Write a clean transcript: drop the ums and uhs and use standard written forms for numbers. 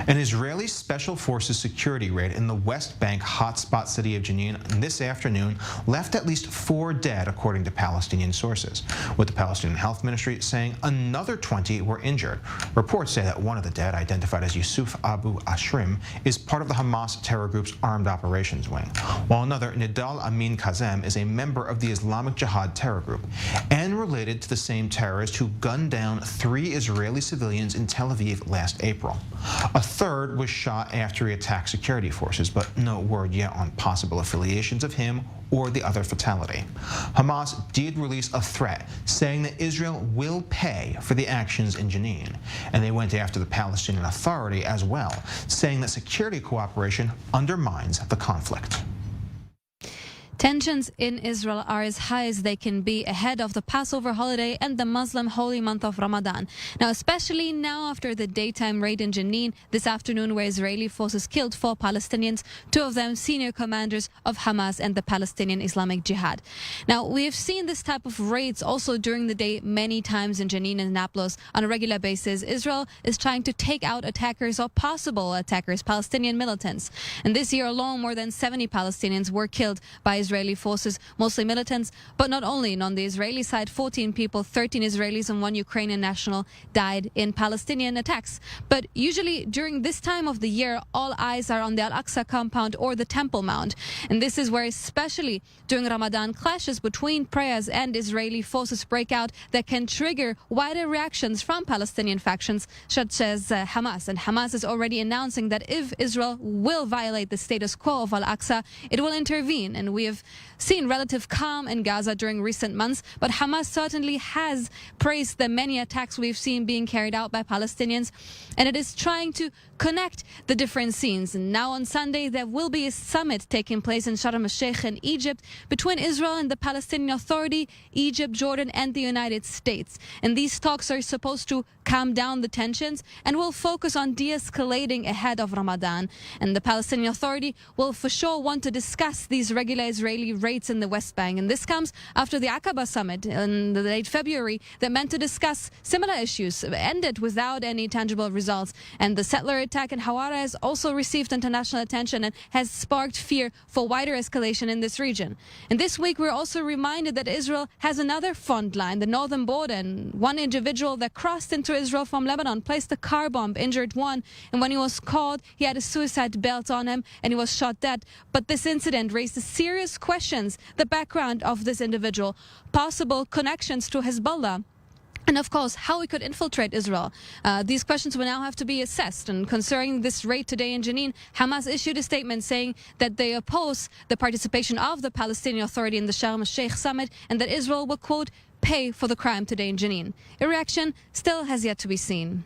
An Israeli Special Forces security raid in the West Bank hotspot city of Jenin this afternoon left at least 4 dead, according to Palestinian sources, with the Palestinian Health Ministry saying another 20 were injured. Reports say that one of the dead, identified as Yusuf Abu Ashrim, is part of the Hamas terror group's armed operations wing, while another, Nidal Amin Kazem, is a member of the Islamic Jihad terror group and related to the same terrorist who gunned down 3 Israeli civilians in Tel Aviv last April. A third was shot after he attacked security forces, but no word yet on possible affiliations of him or the other fatality. Hamas did release a threat saying that Israel will pay for the actions in Jenin, and they went after the Palestinian Authority as well, saying that security cooperation undermines the conflict. Tensions in Israel are as high as they can be ahead of the Passover holiday and the Muslim holy month of Ramadan. Now, especially now after the daytime raid in Jenin this afternoon, where Israeli forces killed 4 Palestinians, 2 of them senior commanders of Hamas and the Palestinian Islamic Jihad. Now, we have seen this type of raids also during the day many times in Jenin and Nablus on a regular basis. Israel is trying to take out attackers or possible attackers, Palestinian militants. And this year alone, more than 70 Palestinians were killed by Israeli forces, mostly militants, but not only. And on the Israeli side, 14 people, 13 Israelis and 1 Ukrainian national died in Palestinian attacks. But usually during this time of the year, all eyes are on the Al-Aqsa compound or the Temple Mount. And this is where, especially during Ramadan, clashes between prayers and Israeli forces break out that can trigger wider reactions from Palestinian factions such as Hamas. And Hamas is already announcing that if Israel will violate the status quo of Al-Aqsa, it will intervene. And we have seen relative calm in Gaza during recent months, but Hamas certainly has praised the many attacks we've seen being carried out by Palestinians, and it is trying to connect the different scenes. And now on Sunday, there will be a summit taking place in Sharm el-Sheikh in Egypt between Israel and the Palestinian Authority, Egypt, Jordan, and the United States. And these talks are supposed to calm down the tensions and will focus on de-escalating ahead of Ramadan. And the Palestinian Authority will for sure want to discuss these regular Israeli raids in the West Bank. And this comes after the Aqaba summit in the late February that meant to discuss similar issues ended without any tangible results. And the settler attack in Hawara has also received international attention and has sparked fear for wider escalation in this region. And this week, we're also reminded that Israel has another front line, the northern border. And one individual that crossed into Israel from Lebanon placed a car bomb, injured 1. And when he was called, he had a suicide belt on him and he was shot dead. But this incident raised serious questions, the background of this individual, possible connections to Hezbollah, and of course, how we could infiltrate Israel. These questions will now have to be assessed. And concerning this raid today in Jenin, Hamas issued a statement saying that they oppose the participation of the Palestinian Authority in the Sharm el-Sheikh summit and that Israel will, quote, pay for the crime today in Jenin. A reaction still has yet to be seen.